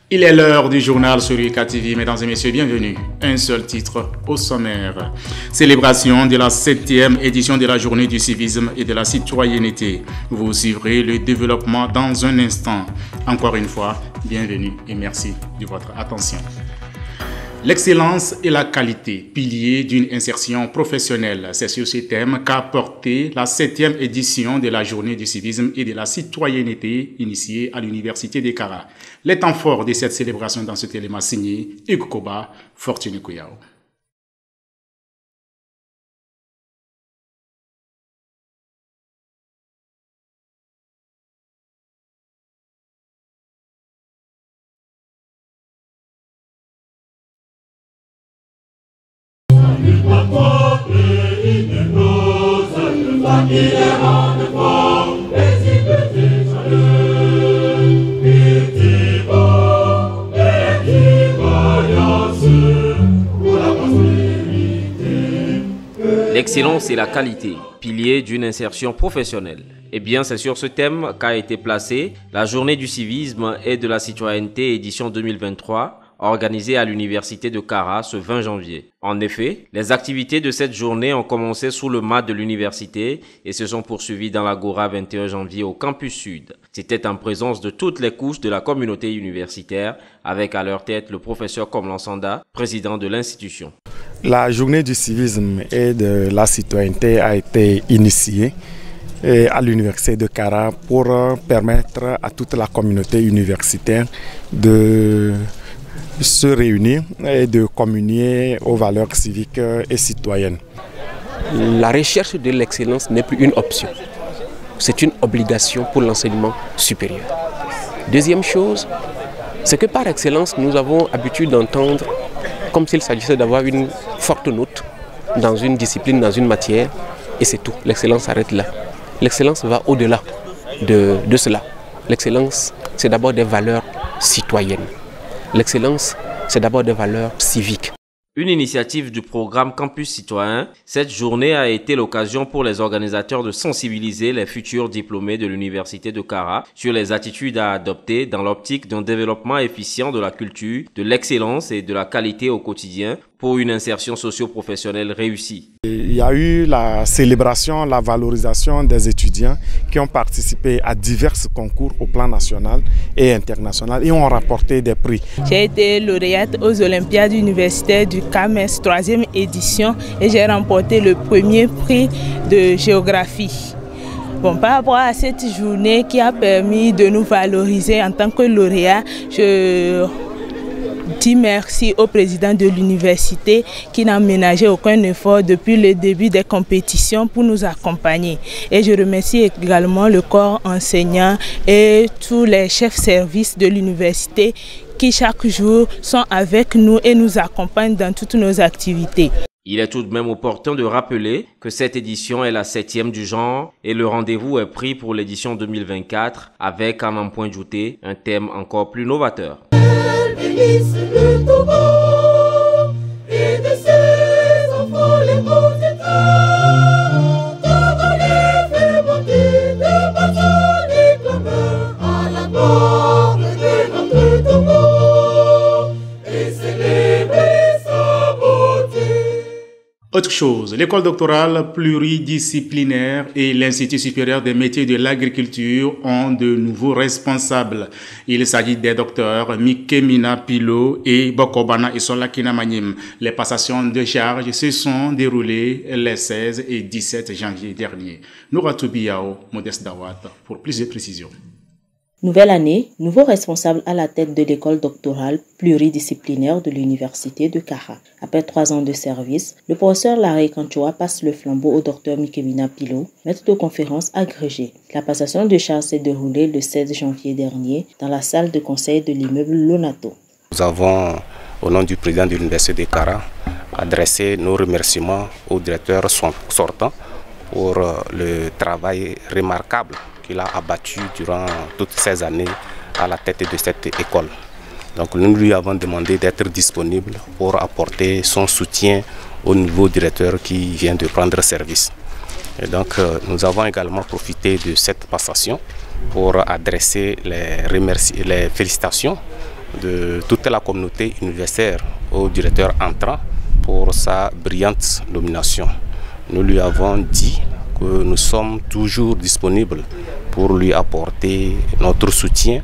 Il est l'heure du journal sur UCAD TV. Mesdames et messieurs, bienvenue. Un seul titre au sommaire. Célébration de la 7e édition de la journée du civisme et de la citoyenneté. Vous suivrez le développement dans un instant. Encore une fois, bienvenue et merci de votre attention. L'excellence et la qualité, piliers d'une insertion professionnelle. C'est sur ce thème qu'a porté la 7e édition de la journée du civisme et de la citoyenneté initiée à l'Université de Kara. Les temps forts de cette célébration dans ce élément signé Hugo Koba, Fortuné Kouyao. L'excellence et la qualité, piliers d'une insertion professionnelle. Eh bien, c'est sur ce thème qu'a été placée la journée du civisme et de la citoyenneté édition 2023, organisée à l'Université de Kara ce 20 janvier. En effet, les activités de cette journée ont commencé sous le mât de l'université et se sont poursuivies dans l'Agora 21 janvier au campus sud. C'était en présence de toutes les couches de la communauté universitaire, avec à leur tête le professeur Komlan Sanda, président de l'institution. La journée du civisme et de la citoyenneté a été initiée à l'Université de Kara pour permettre à toute la communauté universitaire de se réunir et de communier aux valeurs civiques et citoyennes. La recherche de l'excellence n'est plus une option, c'est une obligation pour l'enseignement supérieur. Deuxième chose, c'est que par excellence, nous avons l'habitude d'entendre comme s'il s'agissait d'avoir une forte note dans une discipline, dans une matière, et c'est tout. L'excellence s'arrête là. L'excellence va au-delà de cela. L'excellence, c'est d'abord des valeurs citoyennes. L'excellence, c'est d'abord des valeurs civiques. Une initiative du programme Campus Citoyen, cette journée a été l'occasion pour les organisateurs de sensibiliser les futurs diplômés de l'Université de Kara sur les attitudes à adopter dans l'optique d'un développement efficient de la culture, de l'excellence et de la qualité au quotidien pour une insertion socio-professionnelle réussie. Il y a eu la célébration, la valorisation des étudiants qui ont participé à divers concours au plan national et international et ont remporté des prix. J'ai été lauréate aux Olympiades universitaires du CAMES 3e édition et j'ai remporté le premier prix de géographie. Bon, par rapport à cette journée qui a permis de nous valoriser en tant que lauréat, je dis merci au président de l'université qui n'a ménagé aucun effort depuis le début des compétitions pour nous accompagner. Et je remercie également le corps enseignant et tous les chefs services de l'université qui chaque jour sont avec nous et nous accompagnent dans toutes nos activités. Il est tout de même opportun de rappeler que cette édition est la 7e du genre et le rendez-vous est pris pour l'édition 2024 avec, en point ajouté, un thème encore plus novateur. Bénisse le Togo et de ses enfants les multitudes. Togo les fait monter de bateaux des clameurs à la gloire de notre Togo et célébrer sa beauté. Autre chose, l'école doctorale pluridisciplinaire et l'Institut supérieur des métiers de l'agriculture ont de nouveaux responsables. Il s'agit des docteurs Mikemina Pilo et Bokobana Isola Kinamanyim. Les passations de charges se sont déroulées les 16 et 17 janvier dernier. Nouratou Biao, Modeste Dawat, pour plus de précisions. Nouvelle année, nouveau responsable à la tête de l'école doctorale pluridisciplinaire de l'Université de Kara. Après 3 ans de service, le professeur Larry Kanchoua passe le flambeau au docteur Mikemina Pilo, maître de conférence agrégé. La passation de charges s'est déroulée le 16 janvier dernier dans la salle de conseil de l'immeuble Lonato. Nous avons, au nom du président de l'Université de Kara, adressé nos remerciements au directeur sortant pour le travail remarquable qu'il a abattu durant toutes ces années à la tête de cette école. Donc nous lui avons demandé d'être disponible pour apporter son soutien au nouveau directeur qui vient de prendre service. Et donc nous avons également profité de cette passation pour adresser les félicitations de toute la communauté universitaire au directeur entrant pour sa brillante nomination. Nous lui avons dit que nous sommes toujours disponibles pour lui apporter notre soutien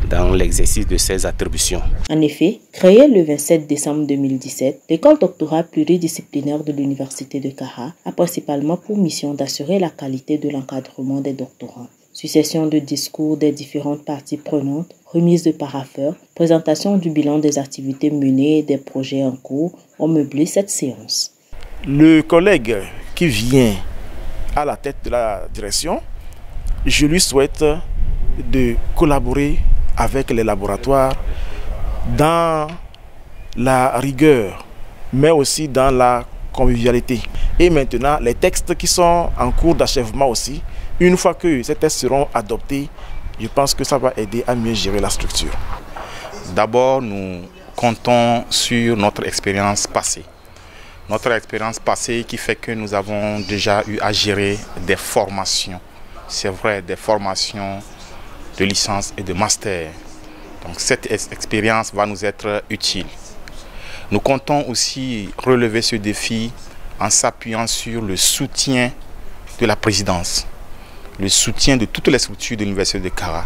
dans l'exercice de ses attributions. En effet, créée le 27 décembre 2017, l'école doctorale pluridisciplinaire de l'Université de Kara a principalement pour mission d'assurer la qualité de l'encadrement des doctorants. Succession de discours des différentes parties prenantes, remise de parapheurs, présentation du bilan des activités menées et des projets en cours ont meublé cette séance. Le collègue qui vient à la tête de la direction, je lui souhaite de collaborer avec les laboratoires dans la rigueur, mais aussi dans la convivialité. Et maintenant, les textes qui sont en cours d'achèvement aussi, une fois que ces textes seront adoptés, je pense que ça va aider à mieux gérer la structure. D'abord, nous comptons sur notre expérience passée. Notre expérience passée qui fait que nous avons déjà eu à gérer des formations. C'est vrai, des formations de licence et de master. Donc cette expérience va nous être utile. Nous comptons aussi relever ce défi en s'appuyant sur le soutien de la présidence, le soutien de toutes les structures de l'Université de Kara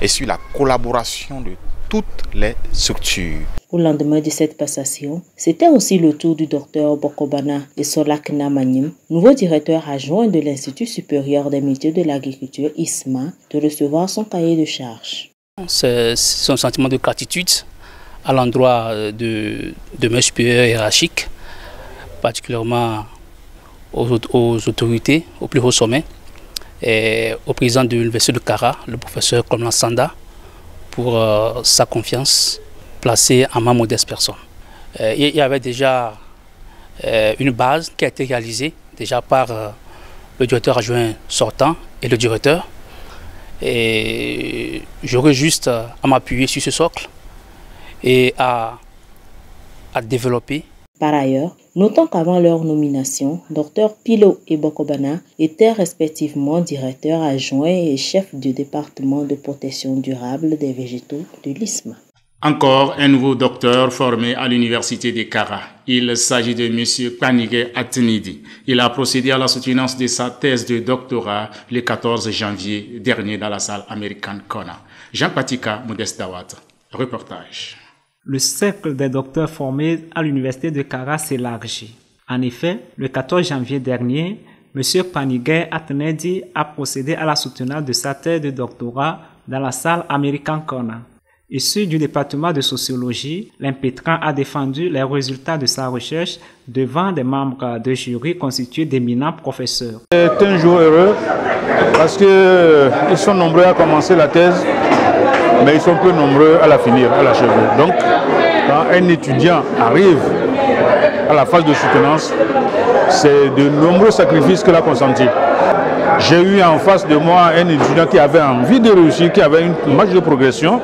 et sur la collaboration de toutes les structures. Au lendemain de cette passation, c'était aussi le tour du docteur Bokobana et Solakna Manim, nouveau directeur adjoint de l'Institut supérieur des métiers de l'agriculture ISMA, de recevoir son cahier de charges. C'est un sentiment de gratitude à l'endroit de mes supérieurs hiérarchiques, particulièrement aux autorités, au plus haut sommet, et au président de l'Université de Kara, le professeur Komlan Sanda, pour sa confiance placée en ma modeste personne. Il y avait déjà une base qui a été réalisée déjà par le directeur adjoint sortant et le directeur. Et j'aurais juste à m'appuyer sur ce socle et à développer. Par ailleurs, notons qu'avant leur nomination, Dr Pilo et Bokobana étaient respectivement directeurs adjoints et chefs du département de protection durable des végétaux de l'ISMA. Encore un nouveau docteur formé à l'université de Kara. Il s'agit de M. Panige Atenidi. Il a procédé à la soutenance de sa thèse de doctorat le 14 janvier dernier dans la salle American Kona. Jean Patika, Modeste Dawat, reportage. Le cercle des docteurs formés à l'université de Kara s'élargit. En effet, le 14 janvier dernier, M. Panige Atenidi a procédé à la soutenance de sa thèse de doctorat dans la salle American Kona. Issu du département de sociologie, l'impétrant a défendu les résultats de sa recherche devant des membres de jury constitués d'éminents professeurs. C'est un jour heureux parce qu'ils sont nombreux à commencer la thèse, mais ils sont peu nombreux à la finir, à l'achever. Donc, quand un étudiant arrive à la phase de soutenance, c'est de nombreux sacrifices qu'il a consentis. J'ai eu en face de moi un étudiant qui avait envie de réussir, qui avait une marge de progression.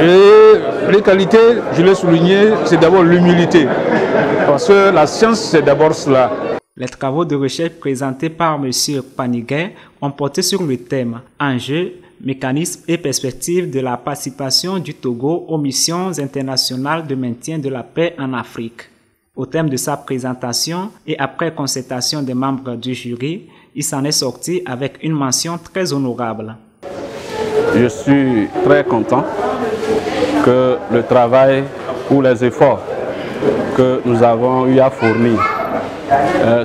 Et les qualités, je l'ai souligné, c'est d'abord l'humilité. Parce que la science, c'est d'abord cela. Les travaux de recherche présentés par M. Panige ont porté sur le thème « Enjeux, mécanismes et perspectives de la participation du Togo aux missions internationales de maintien de la paix en Afrique ». Au terme de sa présentation et après concertation des membres du jury, il s'en est sorti avec une mention très honorable. Je suis très content que le travail ou les efforts que nous avons eu à fournir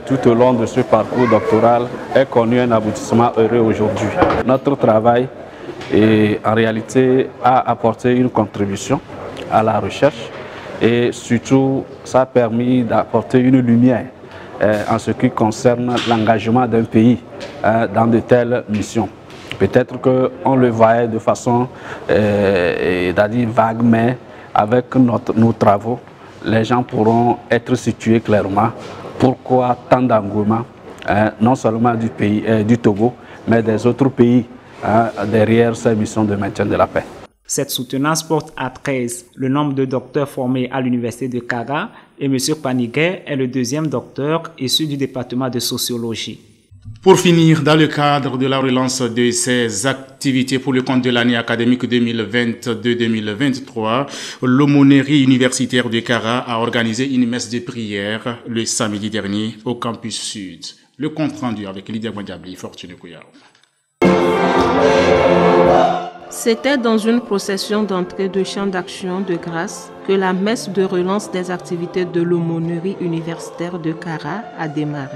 tout au long de ce parcours doctoral ait connu un aboutissement heureux aujourd'hui. Notre travail en réalité a apporté une contribution à la recherche et surtout ça a permis d'apporter une lumière en ce qui concerne l'engagement d'un pays dans de telles missions. Peut-être qu'on le voyait de façon vague, mais avec nos travaux, les gens pourront être situés clairement pourquoi tant d'engouement, non seulement du pays, du Togo, mais des autres pays derrière ces missions de maintien de la paix. Cette soutenance porte à 13 le nombre de docteurs formés à l'université de Kara et M. Panige est le deuxième docteur issu du département de sociologie. Pour finir, dans le cadre de la relance de ces activités pour le compte de l'année académique 2022-2023, l'aumônerie universitaire de Kara a organisé une messe de prière le samedi dernier au campus sud. Le compte rendu avec Lydia Mwadiabli, Fortune Kouyaro. C'était dans une procession d'entrée de chant d'action de grâce que la messe de relance des activités de l'aumônerie universitaire de Kara a démarré.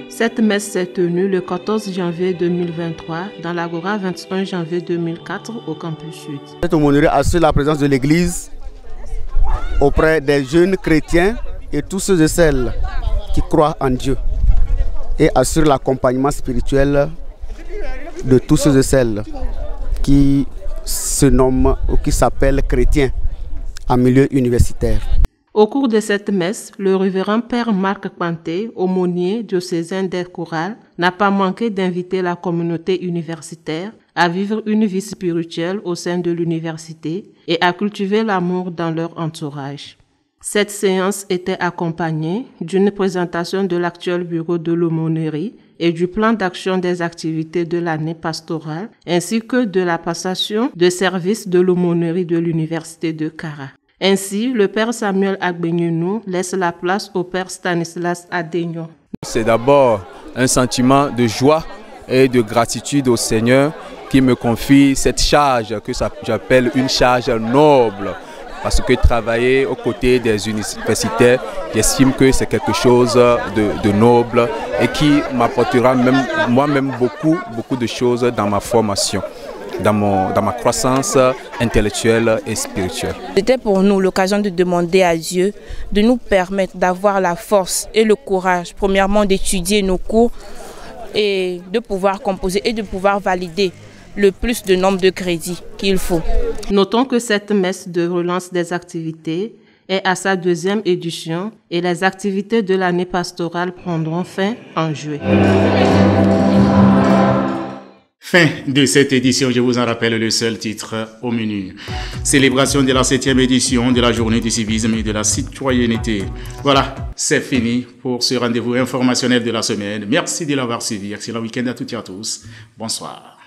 Cette messe s'est tenue le 14 janvier 2023 dans l'Agora 21 janvier 2004 au campus sud. Cette aumônerie assure la présence de l'Église auprès des jeunes chrétiens et tous ceux et celles qui croient en Dieu, et assure l'accompagnement spirituel de tous ceux et celles qui se nomment ou qui s'appellent chrétiens en milieu universitaire. Au cours de cette messe, le révérend Père Marc Panté, aumônier diocésain des chorales, n'a pas manqué d'inviter la communauté universitaire à vivre une vie spirituelle au sein de l'université et à cultiver l'amour dans leur entourage. Cette séance était accompagnée d'une présentation de l'actuel bureau de l'aumônerie et du plan d'action des activités de l'année pastorale, ainsi que de la passation de services de l'aumônerie de l'université de Kara. Ainsi, le Père Samuel Agbenyunou laisse la place au Père Stanislas Adegnon. C'est d'abord un sentiment de joie et de gratitude au Seigneur qui me confie cette charge que j'appelle une charge noble. Parce que travailler aux côtés des universitaires, j'estime que c'est quelque chose de noble et qui m'apportera moi-même beaucoup de choses dans ma formation, dans ma croissance intellectuelle et spirituelle. C'était pour nous l'occasion de demander à Dieu de nous permettre d'avoir la force et le courage, premièrement d'étudier nos cours et de pouvoir composer et de pouvoir valider le plus de nombre de crédits qu'il faut. Notons que cette messe de relance des activités est à sa 2e édition et les activités de l'année pastorale prendront fin en juillet. Fin de cette édition, je vous en rappelle le seul titre au menu. Célébration de la 7e édition de la journée du civisme et de la citoyenneté. Voilà, c'est fini pour ce rendez-vous informationnel de la semaine. Merci de l'avoir suivi. Excellent week-end à toutes et à tous. Bonsoir.